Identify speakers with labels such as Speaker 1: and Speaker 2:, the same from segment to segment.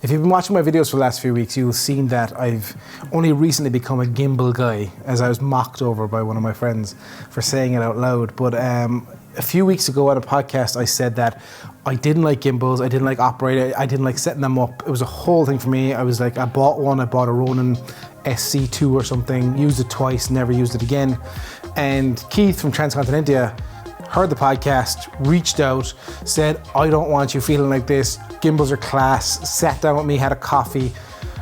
Speaker 1: If you've been watching my videos for the last few weeks, you'll seen that I've only recently become a gimbal guy, as I was mocked over by one of my friends for saying it out loud. But a few weeks ago on a podcast, I said that I didn't like gimbals, I didn't like operating, I didn't like setting them up. It was a whole thing for me. I was like, I bought a Ronin SC2 or something, used it twice, never used it again. And Keith from Transcontinentia heard the podcast, reached out, said, I don't want you feeling like this. Gimbals are class. Sat down with me, had a coffee,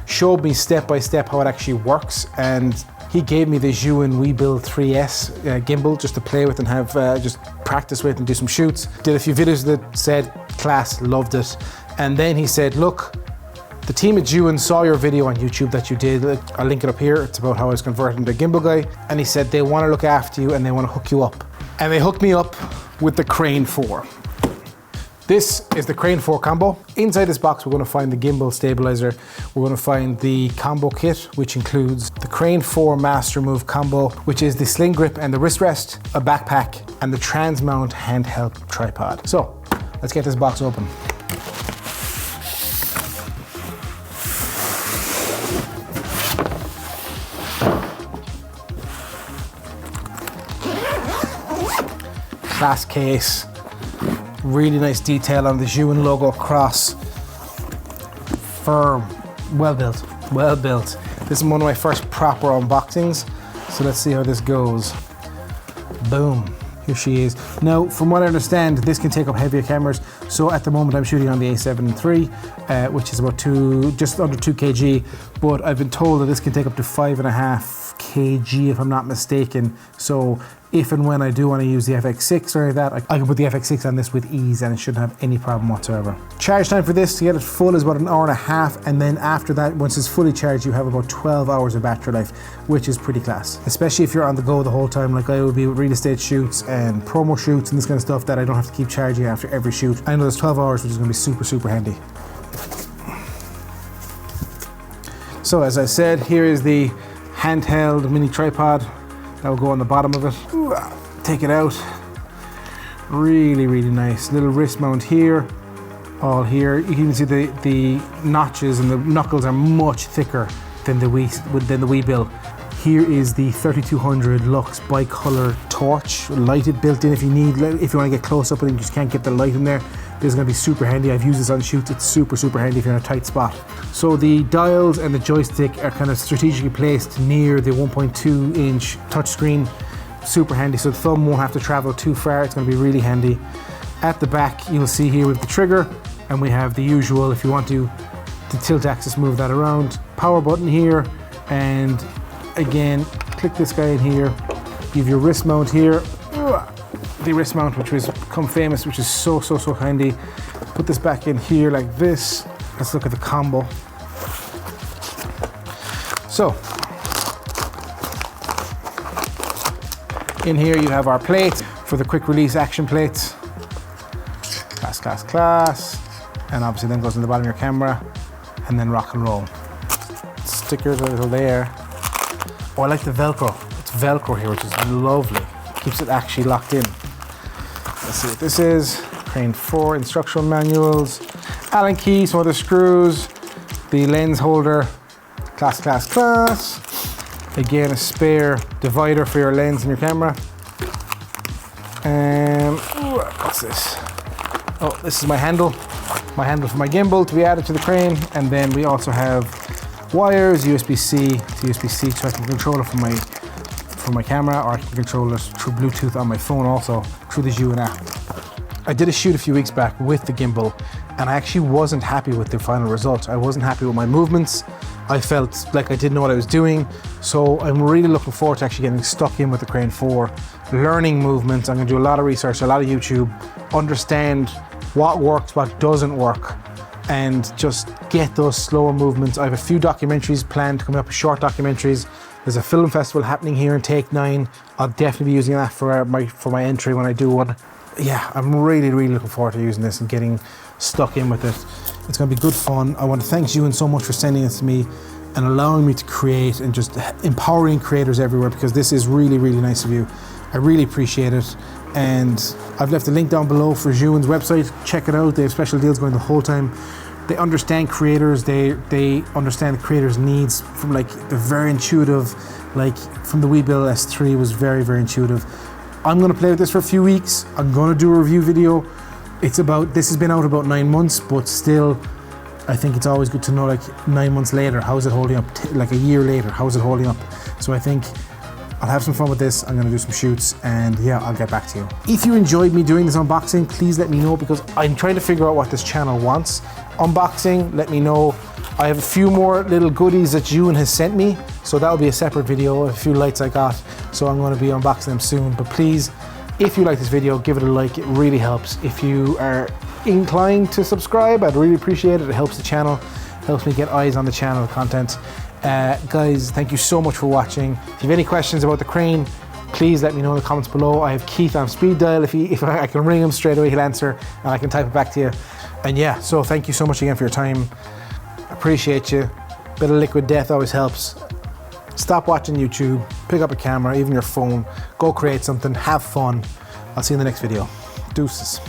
Speaker 1: showed me step by step how it actually works. And he gave me the Zhiyun Webuild 3S gimbal just to play with and have just practice with and do some shoots. Did a few videos that said, class, loved it. And then he said, look, the team at Zhiyun saw your video on YouTube that you did. I'll link it up here. It's about how I was converting to a gimbal guy. And he said they want to look after you and they want to hook you up. And they hooked me up with the Crane 4. This is the Crane 4 combo. Inside this box, we're going to find the gimbal stabilizer. We're going to find the combo kit, which includes the Crane 4 Master Move combo, which is the sling grip and the wrist rest, a backpack, and the trans-mount handheld tripod. So let's get this box open. Class case, really nice detail on the Zhiyun logo across. Firm, well built, well built. This is one of my first proper unboxings, so let's see how this goes. Boom, here she is. Now, from what I understand, this can take up heavier cameras. So at the moment I'm shooting on the A7 III, which is about just under 2 kg, but I've been told that this can take up to 5.5 kg if I'm not mistaken. So if and when I do want to use the FX6 or that, I can put the FX6 on this with ease and it shouldn't have any problem whatsoever. Charge time for this to get it full is about 1.5 hours, and then after that, once it's fully charged, you have about 12 hours of battery life, which is pretty class. Especially if you're on the go the whole time, like I would be with real estate shoots and promo shoots and this kind of stuff that I don't have to keep charging after every shoot. I know there's 12 hours, which is going to be super, super handy. So as I said, here is the handheld mini tripod that will go on the bottom of it. Take it out. Really, really nice. Little wrist mount here, all here. You can even see the notches and the knuckles are much thicker than the Webuild. Here is the 3200 Lux bicolor torch, lighted built in if you need. If you want to get close up and you just can't get the light in there, this is going to be super handy. I've used this on shoots. It's super, super handy if you're in a tight spot. So the dials and the joystick are kind of strategically placed near the 1.2 inch touchscreen. Super handy, so the thumb won't have to travel too far. It's going to be really handy. At the back, you'll see here with the trigger, and we have the usual, if you want to tilt axis, move that around. Power button here, and again, click this guy in here. You have your wrist mount here. The wrist mount, which has become famous, which is so, so, so handy. Put this back in here like this. Let's look at the combo. So, in here you have our plates for the quick release action plates. Class, class, class. And obviously then goes in the bottom of your camera, and then rock and roll. Stickers are there. Oh, I like the Velcro. It's Velcro here, which is lovely. Keeps it actually locked in. Let's see what this is. Crane 4 instructional manuals. Allen key, some other screws. The lens holder. Class, class, class. Again, a spare divider for your lens and your camera. And what's this? Oh, this is my handle. My handle for my gimbal to be added to the crane. And then we also have wires, USB-C to USB-C, so I can control it from my camera, or I can control it through Bluetooth on my phone also, through the Zhiyun app. I did a shoot a few weeks back with the gimbal, and I actually wasn't happy with the final result. I wasn't happy with my movements. I felt like I didn't know what I was doing. So I'm really looking forward to actually getting stuck in with the Crane 4, learning movements. I'm gonna do a lot of research, a lot of YouTube, understand what works, what doesn't work, and just get those slower movements. I have a few documentaries planned coming up, short documentaries. There's a film festival happening here in Take 9. I'll definitely be using that for my entry when I do one. Yeah, I'm really, really looking forward to using this and getting stuck in with it. It's gonna be good fun. I want to thank Zhiyun so much for sending it to me and allowing me to create and just empowering creators everywhere, because this is really, really nice of you. I really appreciate it. And I've left a link down below for Zhiyun's website. Check it out. They have special deals going the whole time. they understand creators, they understand the creators' needs. From like, they're very intuitive. Like from the Webuild S3 was very, very intuitive. I'm gonna play with this for a few weeks. I'm gonna do a review video. This has been out about 9 months, but still, I think it's always good to know, like 9 months later, how's it holding up? Like a year later, how's it holding up? So I think I'll have some fun with this. I'm gonna do some shoots, and yeah, I'll get back to you. If you enjoyed me doing this unboxing, please let me know, because I'm trying to figure out what this channel wants. Unboxing, let me know. I have a few more little goodies that Zhiyun has sent me, so that'll be a separate video, a few lights I got, so I'm gonna be unboxing them soon. But please, if you like this video, give it a like, it really helps. If you are inclined to subscribe, I'd really appreciate it. It helps the channel, helps me get eyes on the channel content. Guys, thank you so much for watching. If you have any questions about the crane, please let me know in the comments below. I have Keith on speed dial. If I can ring him straight away, he'll answer, and I can type it back to you. And yeah, so thank you so much again for your time. Appreciate you. Bit of liquid death always helps. Stop watching YouTube, pick up a camera, even your phone, go create something, have fun. I'll see you in the next video. Deuces.